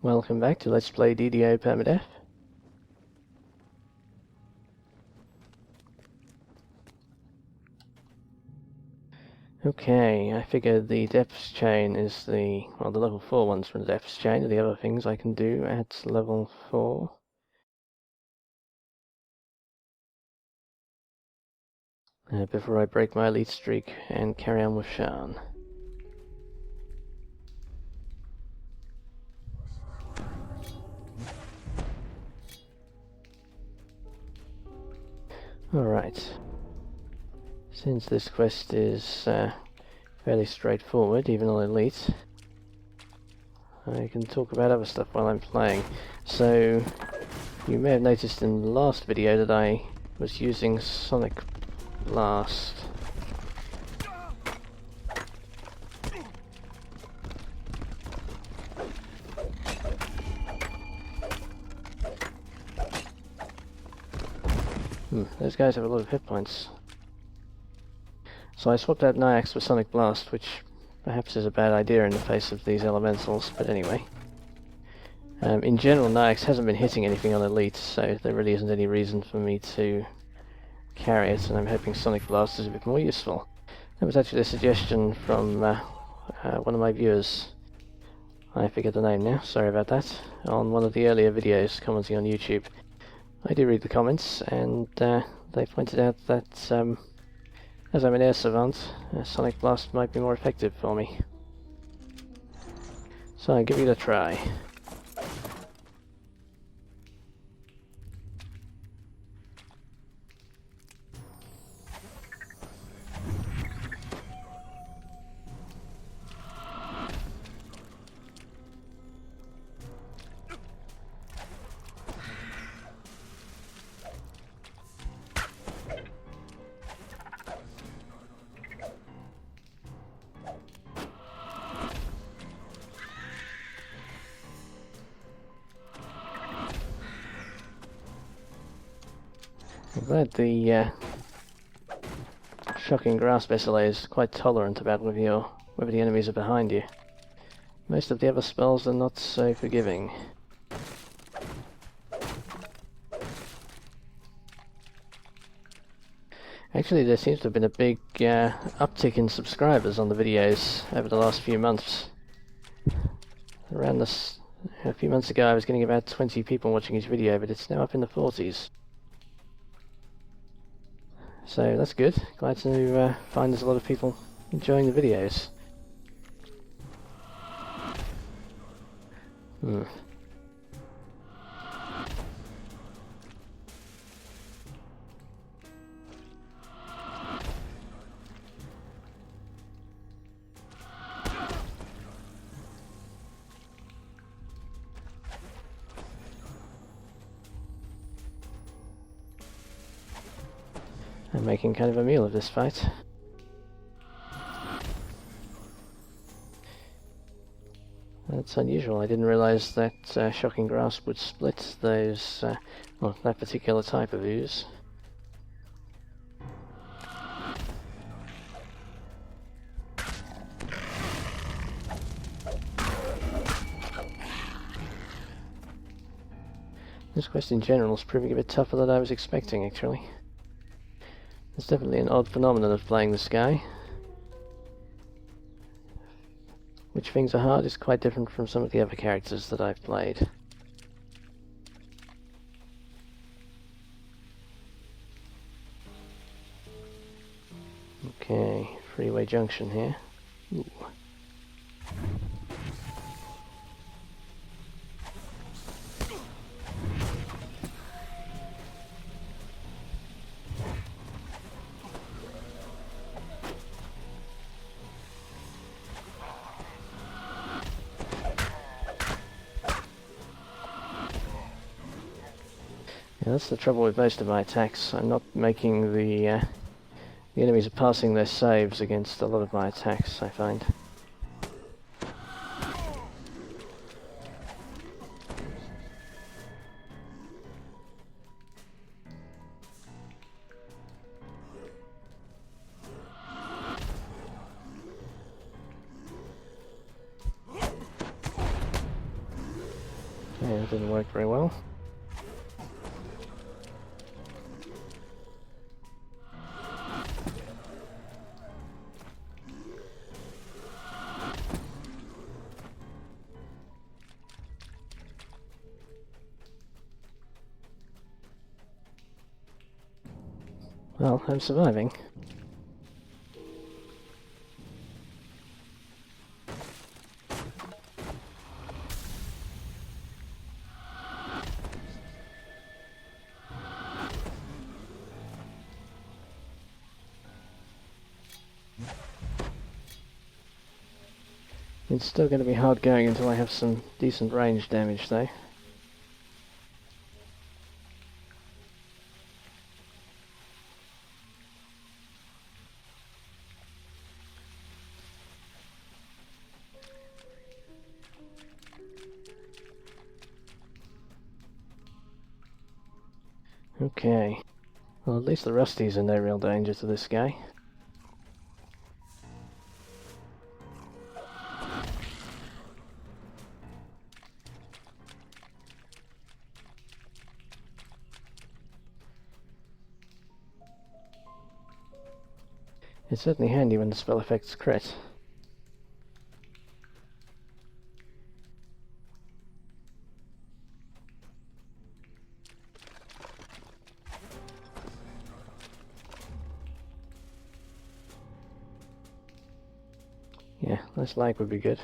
Welcome back to Let's Play DDO Permadeath. Okay, I figured the depths chain is the level 4 ones from the depths chain are the other things I can do at level 4. Before I break my elite streak and carry on with Shan. Alright. Since this quest is fairly straightforward, even on elite, I can talk about other stuff while I'm playing. So, you may have noticed in the last video that I was using Sonic Blast. Those guys have a lot of hit points. So I swapped out Nyax for Sonic Blast, which perhaps is a bad idea in the face of these elementals, but anyway. In general, Nyax hasn't been hitting anything on Elite, so there really isn't any reason for me to carry it, and I'm hoping Sonic Blast is a bit more useful. That was actually a suggestion from one of my viewers. I forget the name now, sorry about that. On one of the earlier videos commenting on YouTube. I do read the comments, and they pointed out that as I'm an air savant, Sonic Blast might be more effective for me. So I'll give it a try. I'm glad the shocking grasp SLA is quite tolerant about whether the enemies are behind you. Most of the other spells are not so forgiving. Actually, there seems to have been a big uptick in subscribers on the videos over the last few months. Around this, a few months ago I was getting about 20 people watching each video, but it's now up in the 40s. So that's good. Glad to find there's a lot of people enjoying the videos. I'm making kind of a meal of this fight. That's unusual. I didn't realize that Shocking Grasp would split those, that particular type of ooze. This quest in general is proving a bit tougher than I was expecting, actually. It's definitely an odd phenomenon of playing this guy. Which things are hard is quite different from some of the other characters that I've played. Okay, freeway junction here. Ooh. Yeah, that's the trouble with most of my attacks. I'm not making the enemies are passing their saves against a lot of my attacks, I find. Okay, that didn't work very well. Well, I'm surviving. It's still going to be hard going until I have some decent range damage though. Okay. Well, at least the Rusty's in no real danger to this guy. It's certainly handy when the spell effects crit. Yeah, less lag would be good.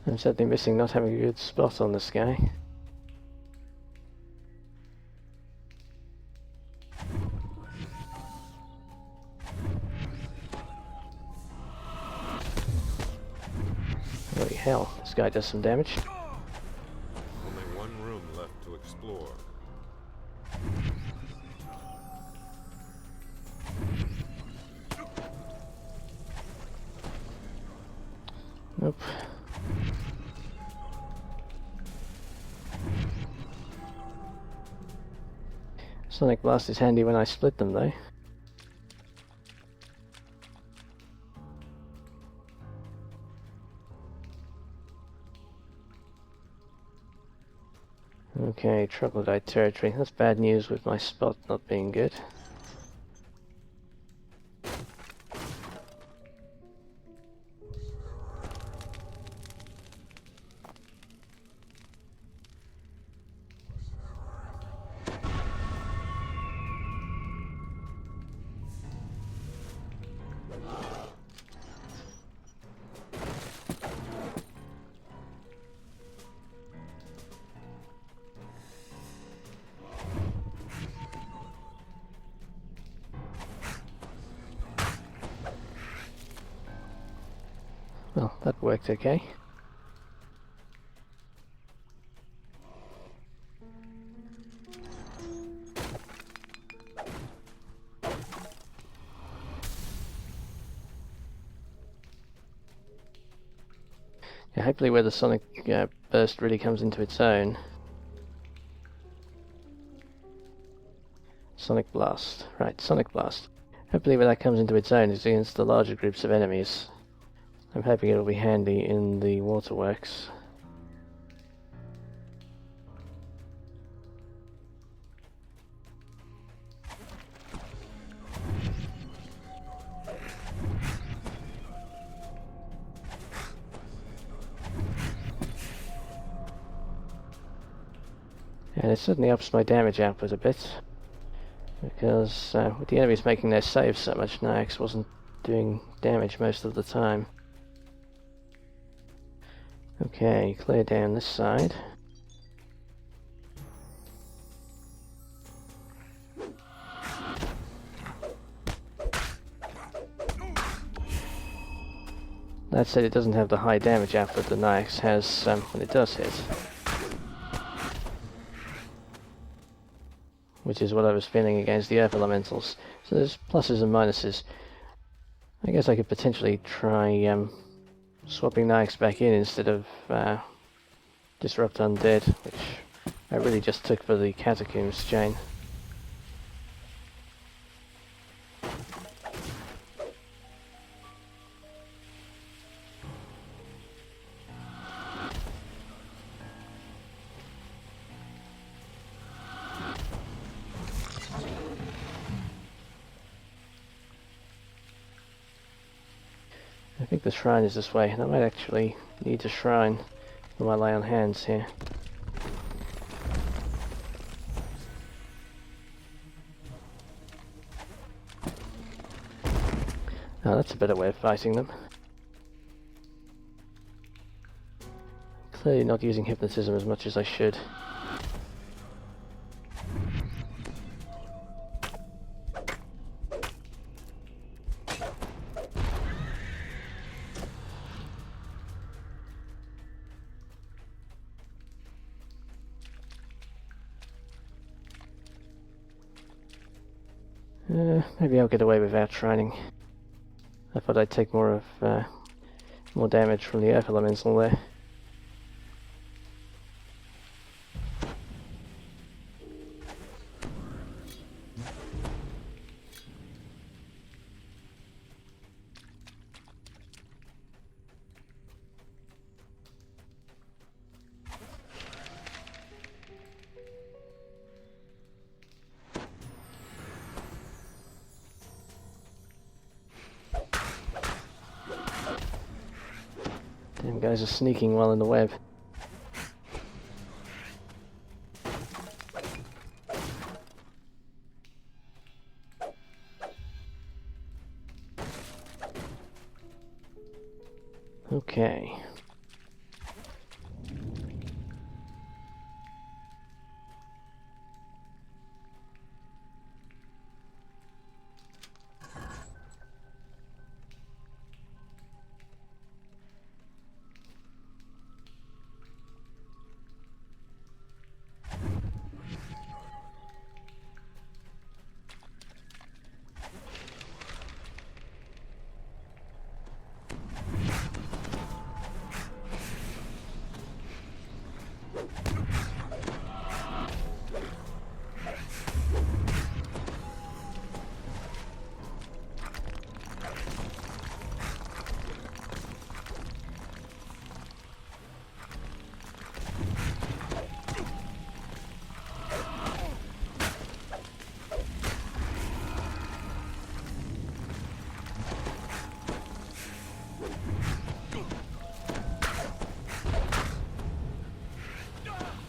I'm certainly missing not having a good spot on this guy. Holy hell, this guy does some damage. Only one room left to explore. Nope. Sonic Blast is handy when I split them though. Okay, troglodyte territory. That's bad news with my spot not being good. Well, that worked okay. Yeah, hopefully where the Sonic burst really comes into its own. Sonic Blast. Right, Sonic Blast. Hopefully where that comes into its own is against the larger groups of enemies. I'm hoping it'll be handy in the waterworks. And it certainly ups my damage output a bit, because with the enemies making their saves so much, Nax wasn't doing damage most of the time. Okay, clear down this side. That said, it doesn't have the high damage output the Nax has when it does hit. which is what I was feeling against the earth elementals. So there's pluses and minuses. I guess I could potentially try swapping Nyx back in instead of Disrupt Undead, which I really just took for the Catacombs chain. I think the shrine is this way, and I might actually need a shrine for my lay on hands here. Oh, that's a better way of fighting them. Clearly not using hypnotism as much as I should. Maybe I'll get away without shrining. I thought I'd take more damage from the earth elemental there. Them guys are sneaking well in the web. Okay.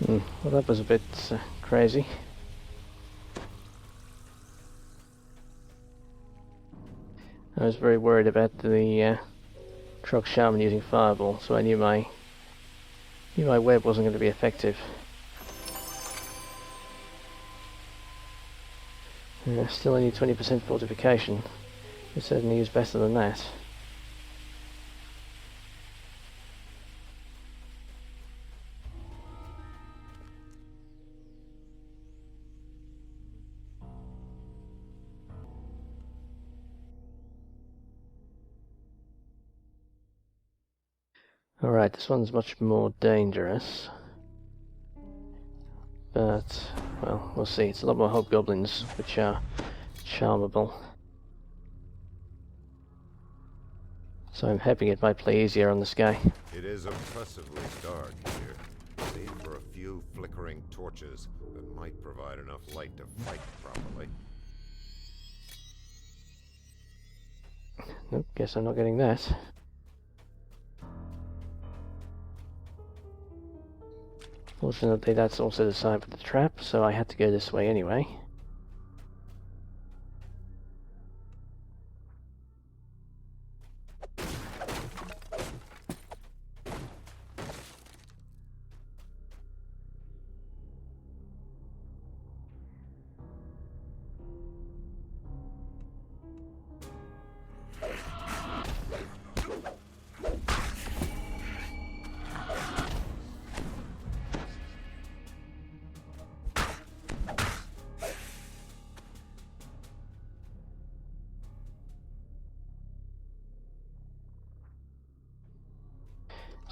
Well, that was a bit crazy. I was very worried about the Trog Shaman using Fireball, so I knew my web wasn't going to be effective. Still only 20% fortification. It certainly is better than that. Alright, this one's much more dangerous. But, well, we'll see. It's a lot more hobgoblins, which are charmable. So I'm hoping it might play easier on this guy. It is oppressively dark here, save for a few flickering torches that might provide enough light to fight properly. Nope, guess I'm not getting that. Fortunately, that's also the side with the trap, so I had to go this way anyway.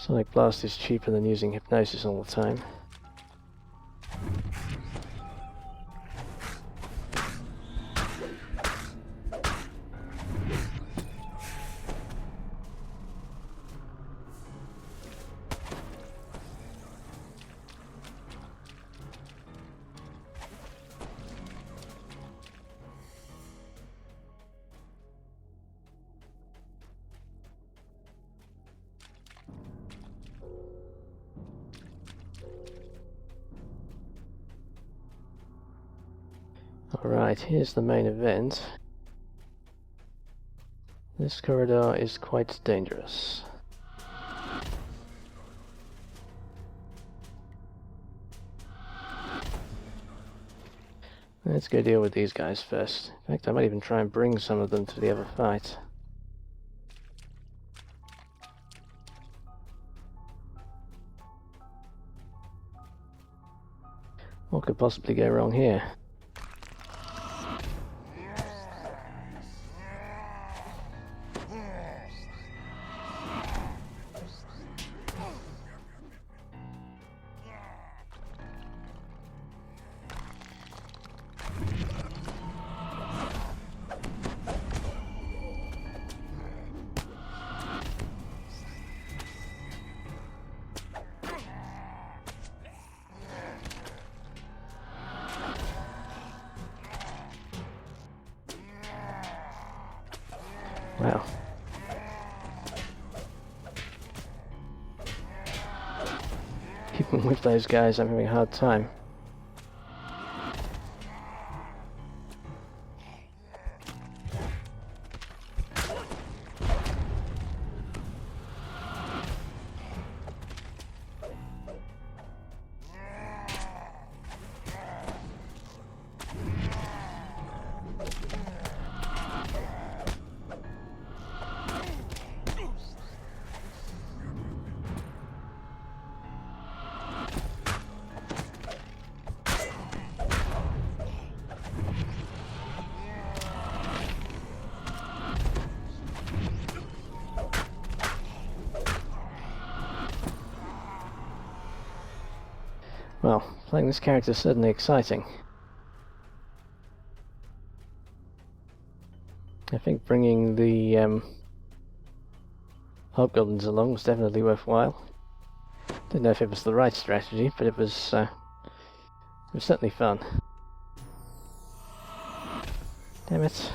Sonic Blast is cheaper than using hypnosis all the time. Alright, here's the main event. This corridor is quite dangerous. Let's go deal with these guys first. In fact, I might even try and bring some of them to the other fight. What could possibly go wrong here? Wow. Even with those guys, I'm having a hard time. Well, playing this character is certainly exciting. I think bringing the hobgoblins along was definitely worthwhile. Didn't know if it was the right strategy, but it was certainly fun. Damn it.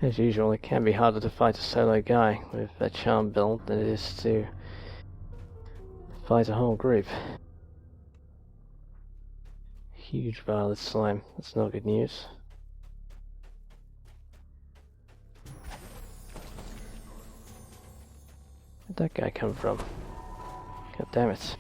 As usual, it can be harder to fight a solo guy with a charm build than it is to fight a whole group. Huge violet slime, that's not good news. Where'd that guy come from? God damn it.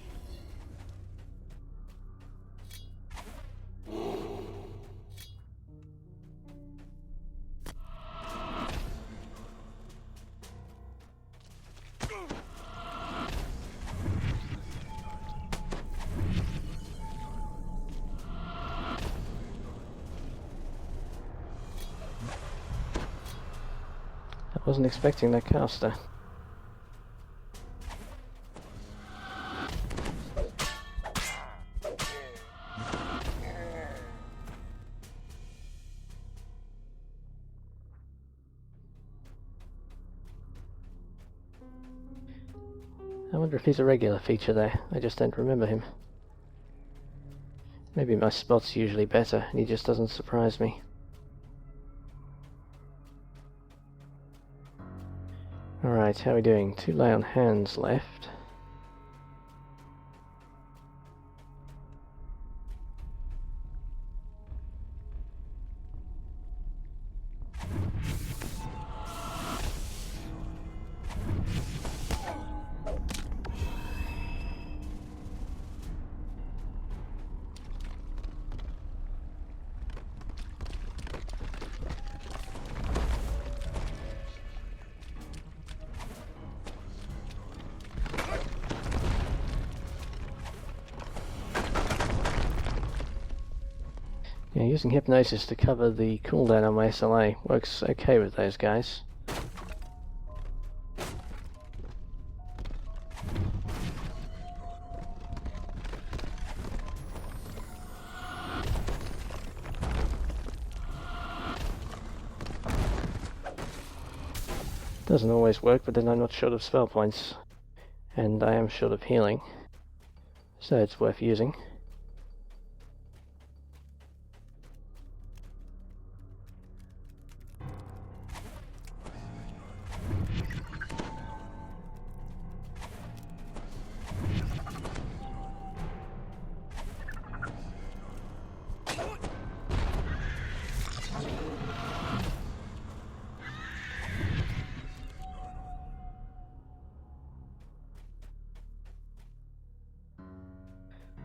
I wasn't expecting that caster. I wonder if he's a regular feature there. I just don't remember him. Maybe my spot's usually better and he just doesn't surprise me. Alright, how are we doing? 2 lay on hands left. Yeah, using hypnosis to cover the cooldown on my SLA works okay with those guys. Doesn't always work, but then I'm not short of spell points, and I am short of healing, so it's worth using.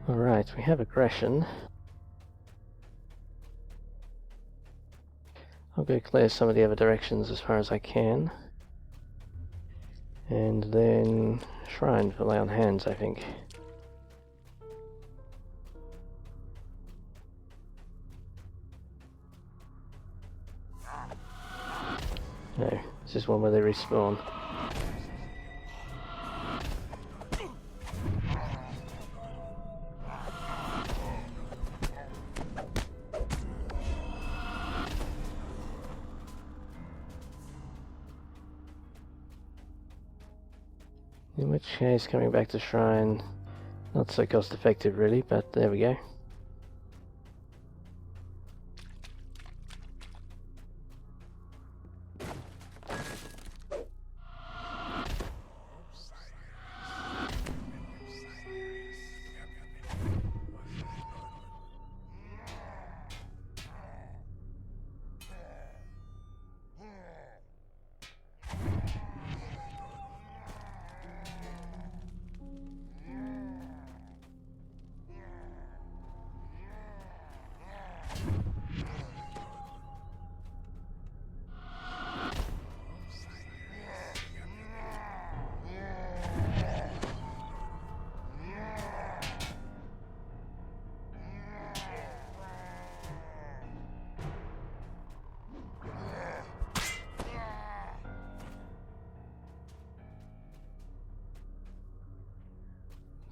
Alright, we have aggression. I'll go clear some of the other directions as far as I can. And then Shrine for Lay on Hands, I think. No, this is one where they respawn. In which case, coming back to Shrine, not so cost effective really, but there we go.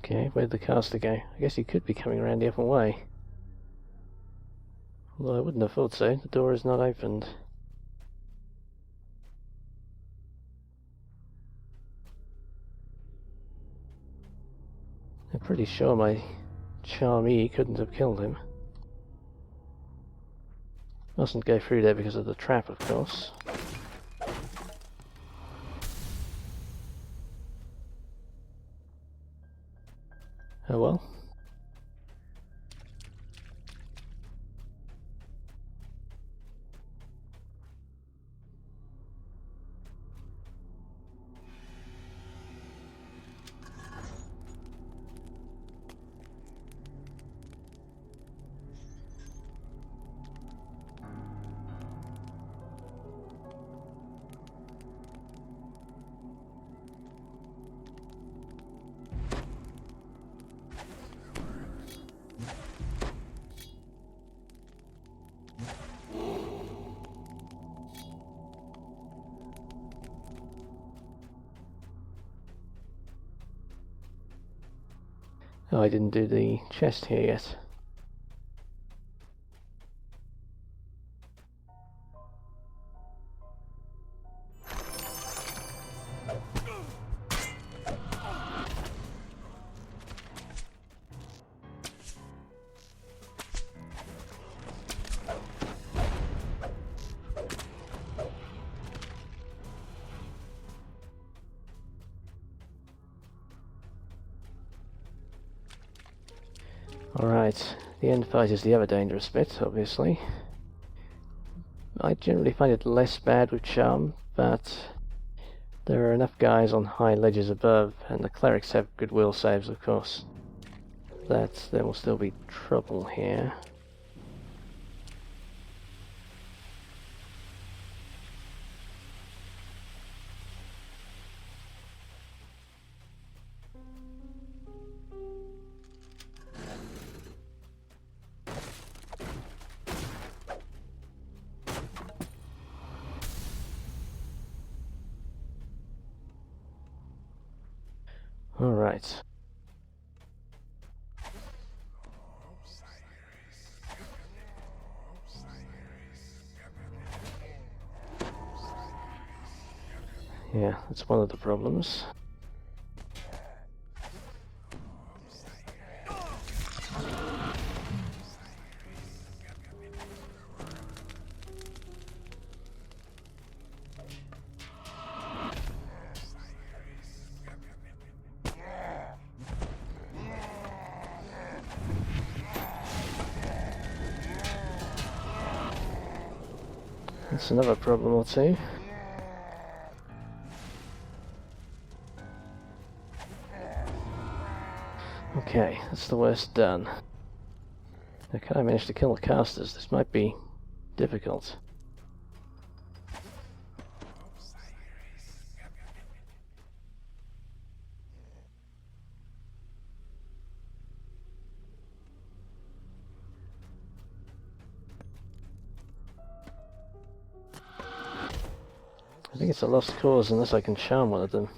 Okay, where'd the caster go? I guess he could be coming around the other way. Although I wouldn't have thought so, the door is not opened. I'm pretty sure my Charmee couldn't have killed him. Mustn't go through there because of the trap, of course. Oh well. Oh, I didn't do the chest here yet. Alright, the end fight is the other dangerous bit, obviously. I generally find it less bad with Charm, but there are enough guys on high ledges above, and the clerics have good will saves, of course, that there will still be trouble here. Alright. Yeah, that's one of the problems. That's another problem or two. Okay, that's the worst done. Now, can I manage to kill the casters? This might be difficult. I think it's a lost cause unless I can charm one of them.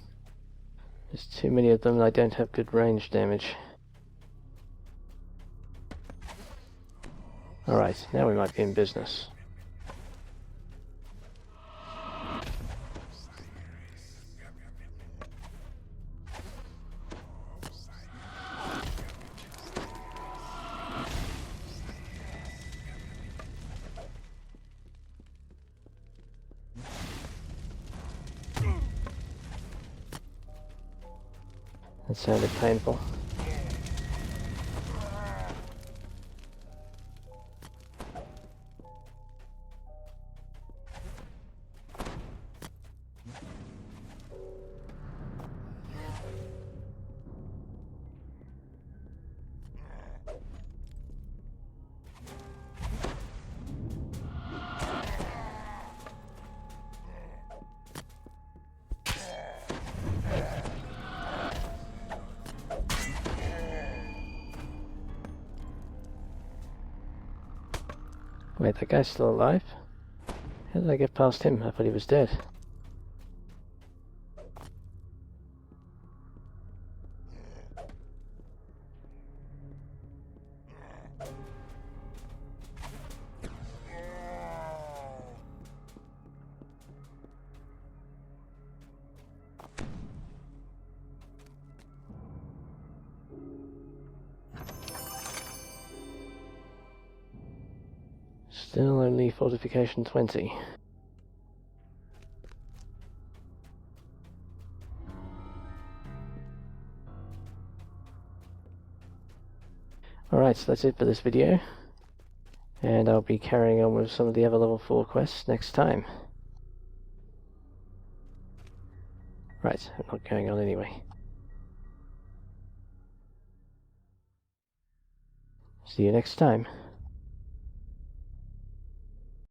There's too many of them and I don't have good range damage. Alright, now we might be in business. That sounded painful. Wait, that guy's still alive? How did I get past him? I thought he was dead. Still only fortification 20. Alright, so that's it for this video. And I'll be carrying on with some of the other level 4 quests next time. Right, I'm not going on anyway. See you next time.